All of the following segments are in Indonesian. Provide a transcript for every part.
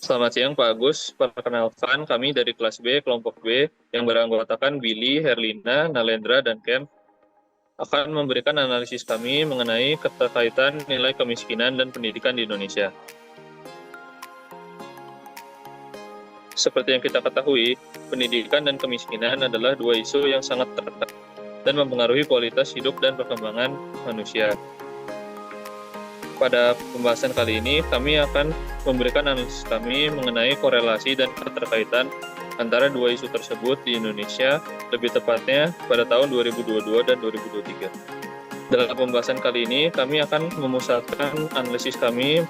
Selamat siang Pak Agus, perkenalkan kami dari kelas B, kelompok B, yang beranggotakan Billy, Herlina, Nalendra, dan Ken, akan memberikan analisis kami mengenai keterkaitan nilai kemiskinan dan pendidikan di Indonesia. Seperti yang kita ketahui, pendidikan dan kemiskinan adalah dua isu yang sangat terkait dan mempengaruhi kualitas hidup dan perkembangan manusia. Pada pembahasan kali ini, kami akan memberikan analisis kami mengenai korelasi dan keterkaitan antara dua isu tersebut di Indonesia, lebih tepatnya pada tahun 2022 dan 2023. Dalam pembahasan kali ini, kami akan memusatkan analisis kami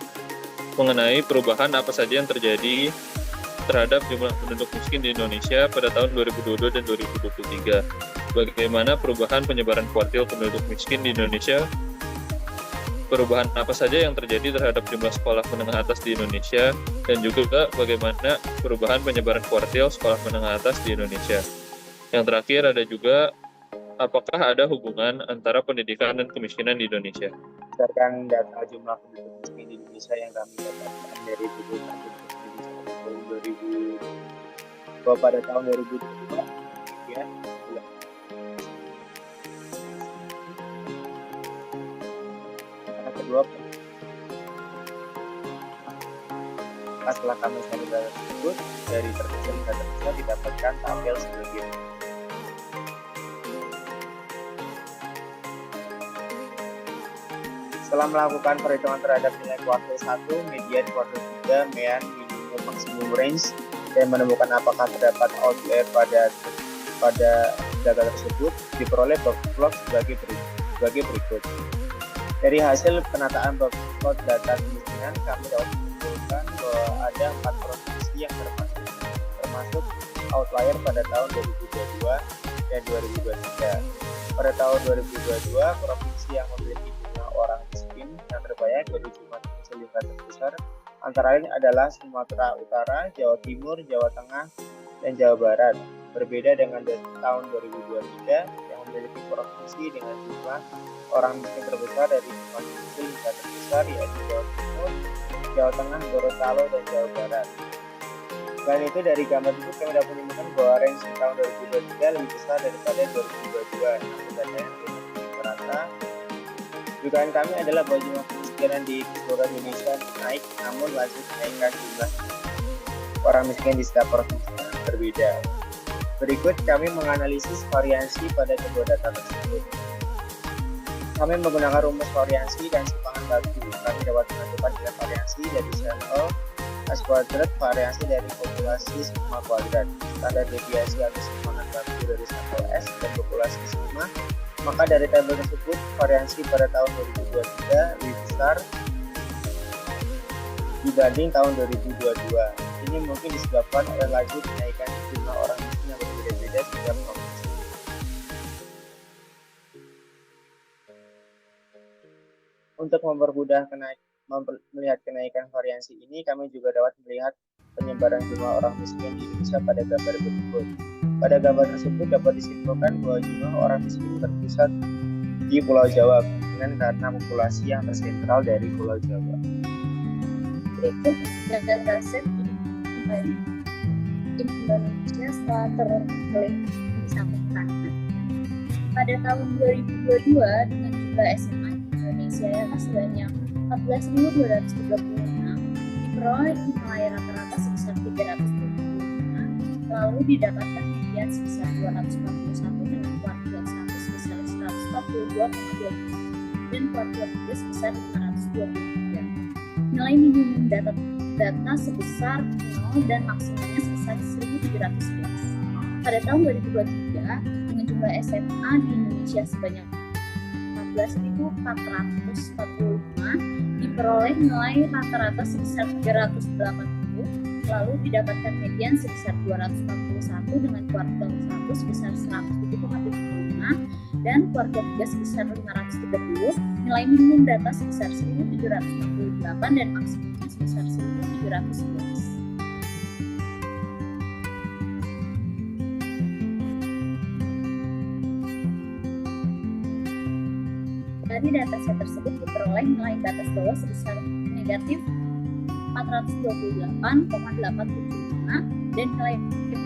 mengenai perubahan apa saja yang terjadi terhadap jumlah penduduk miskin di Indonesia pada tahun 2022 dan 2023. Bagaimana perubahan penyebaran kuartil penduduk miskin di Indonesia, perubahan apa saja yang terjadi terhadap jumlah sekolah menengah atas di Indonesia, dan juga bagaimana perubahan penyebaran kuartil sekolah menengah atas di Indonesia. Yang terakhir ada juga, apakah ada hubungan antara pendidikan dan kemiskinan di Indonesia? Berdasarkan data jumlah penduduk miskin di Indonesia yang kami dapatkan dari Bpjs tahun 2000 pada tahun 2022 ya. Kedua, setelah kami cari data tersebut, dari terkecil data tersebut didapatkan tabel sebagai setelah melakukan perhitungan terhadap nilai kuartil 1, median kuartil 3, mean, minimum, maksimum range, dan menemukan apakah terdapat outlier pada data tersebut, diperoleh box plot sebagai berikut. Dari hasil penataan box plot data kemiskinan, kami dapat menyimpulkan bahwa ada 4 provinsi yang termasuk outlier pada tahun 2022 dan 2023. Pada tahun 2022, provinsi yang memiliki jumlah orang miskin yang terbanyak dari jumlah lingkungan terbesar antara lain adalah Sumatera Utara, Jawa Timur, Jawa Tengah, dan Jawa Barat. Berbeda dengan tahun 2023 yang memiliki provinsi dengan jumlah orang miskin terbesar dari jumlah lingkungan terbesar yaitu Jawa Timur, Jawa Tengah, Gorontalo, dan Jawa Barat. Selain itu, dari gambar itu kami dapat menemukan bahwa range tahun 2023 lebih besar daripada 2022. Namun data yang rata. Dugaan kami adalah bahwa jumlah kemiskinan di seluruh Indonesia naik, namun laju kenaikan jumlah orang miskin di setiap provinsi berbeda. Berikut kami menganalisis variasi pada kedua data tersebut. Kami menggunakan rumus variasi dan simpangan baku. Kami dapat menentukan nilai variasi dari sampel S kuadrat, variasi dari populasi sigma kuadrat, standar deviasi atau simpangan baku dari sampel S dan populasi sigma. Maka dari tabel tersebut, variasi pada tahun 2023 lebih besar dibanding tahun 2022. Ini mungkin disebabkan oleh laju kenaikan jumlah orang miskin yang berbeda-beda setiap provinsi. Untuk mempermudah melihat kenaikan variasi ini, kami juga dapat melihat penyebaran jumlah orang miskin di Indonesia pada gambar berikut. Pada gambar tersebut dapat disimpulkan bahwa jumlah orang miskin terpusat di Pulau Jawa, kemungkinan karena populasi yang tersentral dari Pulau Jawa. Berikut dataset Indonesia setelah terklik disampaikan. Pada tahun 2022 dengan jumlah SMA Indonesia yang sebanyak 14.236 diperoleh nilai rata-rata sebesar 325, lalu didapatkan median sebesar 241 dengan kuartil 1 sebesar 142,2 dan kuartil 3 sebesar 523. Nilai minimum data sebesar 0 dan maksimumnya sebesar 1.711. Pada tahun 2023 dengan jumlah SMA di Indonesia sebanyak 14.445 diperoleh nilai rata-rata sebesar 380, lalu didapatkan median sebesar 241 dengan kuartil 1 sebesar 107,75 dan kuartil 3 sebesar 530, nilai minimum data sebesar 1.768 dan maksimumnya sebesar 1.711. Dari dataset tersebut diperoleh nilai batas bawah sebesar negatif 4,5 428,875 dan nilai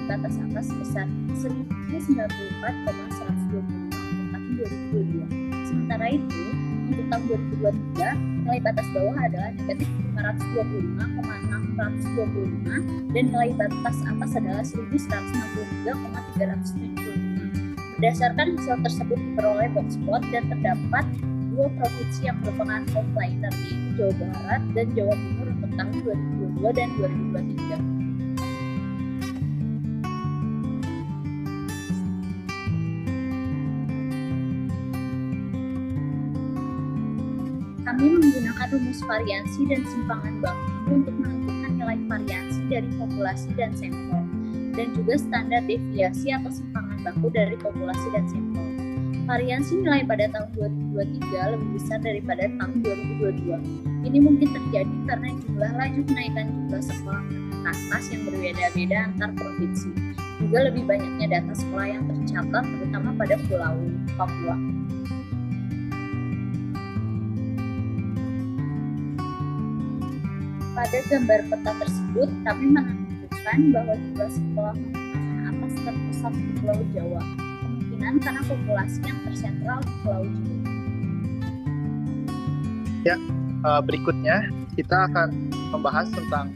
batas atas sebesar 1094,125 untuk tahun 2022. Sementara itu, untuk tahun 2023, nilai batas bawah adalah negatif 525,625 dan nilai batas atas adalah 1163,375. Berdasarkan hasil tersebut diperoleh Boxplot dan terdapat 2 provinsi yang merupakan outliner, yaitu Jawa Barat dan Jawa Timur untuk tahun 2022 dan 2023. Kami menggunakan rumus variansi dan simpangan baku untuk menentukan nilai variansi dari populasi dan sampel, dan juga standar deviasi atau simpangan baku dari populasi dan sampel. Variansi nilai pada tahun 2023 lebih besar daripada tahun 2022. Ini mungkin terjadi karena jumlah laju kenaikan jumlah sekolah menengah atas yang berbeda-beda antar provinsi. Juga lebih banyaknya data sekolah yang tercatat, terutama pada Pulau Papua. Pada gambar peta tersebut, kami menentukan bahwa jumlah sekolah menengah atas terpusat di Pulau Jawa, kemungkinan karena populasi yang tersentral di Pulau Jawa. Berikutnya kita akan membahas tentang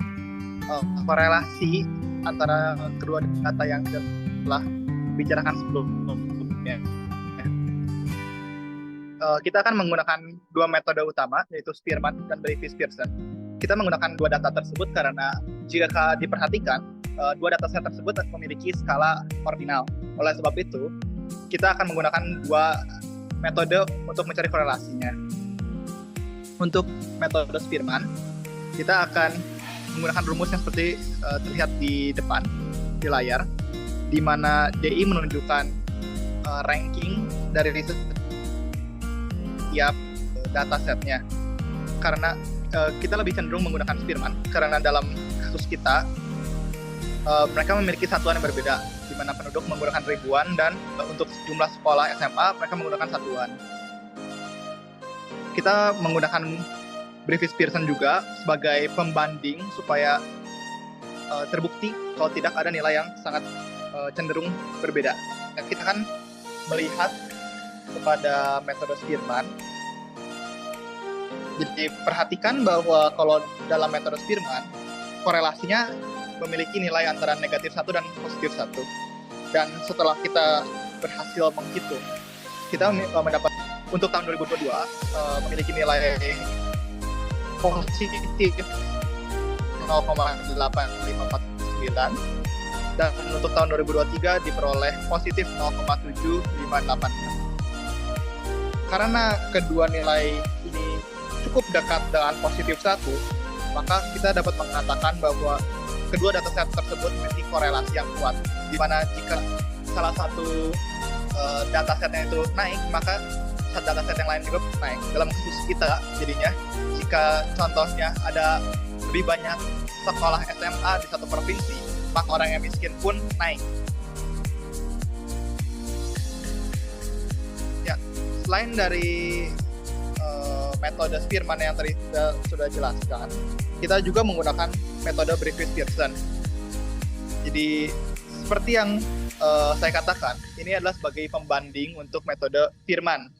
korelasi antara kedua data yang telah dibicarakan sebelumnya. Kita akan menggunakan 2 metode utama, yaitu Spearman dan Brevis-Pearson. Kita menggunakan 2 data tersebut karena jika diperhatikan, 2 dataset tersebut memiliki skala ordinal. Oleh sebab itu, kita akan menggunakan 2 metode untuk mencari korelasinya. Untuk metode Spearman, kita akan menggunakan rumus yang seperti terlihat di depan, di layar, di mana DI menunjukkan ranking dari setiap datasetnya. Karena kita lebih cenderung menggunakan Spearman karena dalam kasus kita mereka memiliki satuan yang berbeda, di mana penduduk menggunakan ribuan dan untuk jumlah sekolah SMA mereka menggunakan satuan. Kita menggunakan Brevis-Pearson juga sebagai pembanding supaya terbukti kalau tidak ada nilai yang sangat cenderung berbeda. Nah, kita kan melihat kepada metode Spearman. Jadi perhatikan bahwa kalau dalam metode Spearman, korelasinya memiliki nilai antara negatif 1 dan positif 1. Dan setelah kita berhasil menghitung, kita mendapat untuk tahun 2022 memiliki nilai positif 0,8549 dan untuk tahun 2023 diperoleh positif 0,7586. Karena kedua nilai ini cukup dekat dengan positif 1, maka kita dapat mengatakan bahwa kedua dataset tersebut memiliki korelasi yang kuat, di mana jika salah satu datasetnya itu naik, maka dataset yang lain juga naik. Dalam kasus kita, jadinya jika contohnya ada lebih banyak sekolah SMA di satu provinsi, maka orang yang miskin pun naik. Ya, selain dari metode Spearman yang tadi sudah jelaskan, kita juga menggunakan metode Brevis-Pearson. Jadi seperti yang saya katakan, ini adalah sebagai pembanding untuk metode Spearman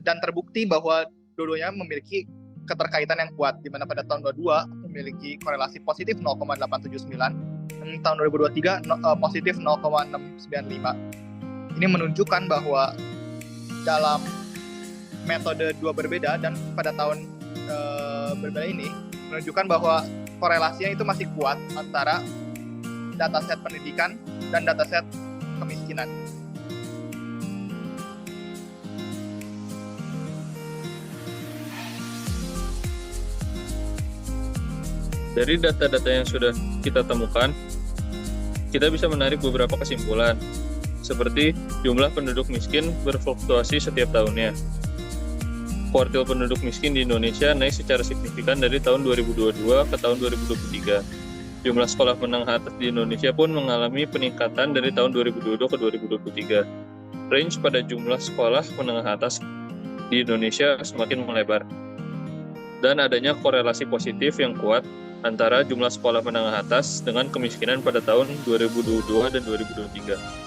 dan terbukti bahwa dua-duanya memiliki keterkaitan yang kuat, di mana pada tahun 2022 memiliki korelasi positif 0,879 dan tahun 2023 positif 0,695. Ini menunjukkan bahwa dalam metode 2 berbeda dan pada tahun berbeda ini menunjukkan bahwa korelasinya itu masih kuat antara dataset pendidikan dan dataset kemiskinan. Dari data-data yang sudah kita temukan, kita bisa menarik beberapa kesimpulan, seperti jumlah penduduk miskin berfluktuasi setiap tahunnya. Kuartil penduduk miskin di Indonesia naik secara signifikan dari tahun 2022 ke tahun 2023. Jumlah sekolah menengah atas di Indonesia pun mengalami peningkatan dari tahun 2022 ke 2023. Range pada jumlah sekolah menengah atas di Indonesia semakin melebar. Dan adanya korelasi positif yang kuat antara jumlah sekolah menengah atas dengan kemiskinan pada tahun 2022 dan 2023.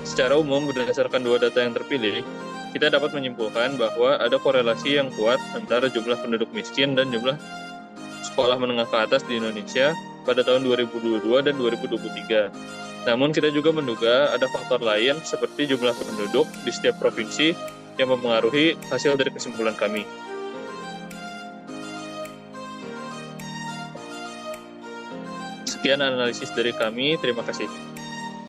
Secara umum, berdasarkan dua data yang terpilih, kita dapat menyimpulkan bahwa ada korelasi yang kuat antara jumlah penduduk miskin dan jumlah sekolah menengah ke atas di Indonesia pada tahun 2022 dan 2023. Namun kita juga menduga ada faktor lain seperti jumlah penduduk di setiap provinsi yang mempengaruhi hasil dari kesimpulan kami. Sekian analisis dari kami, terima kasih.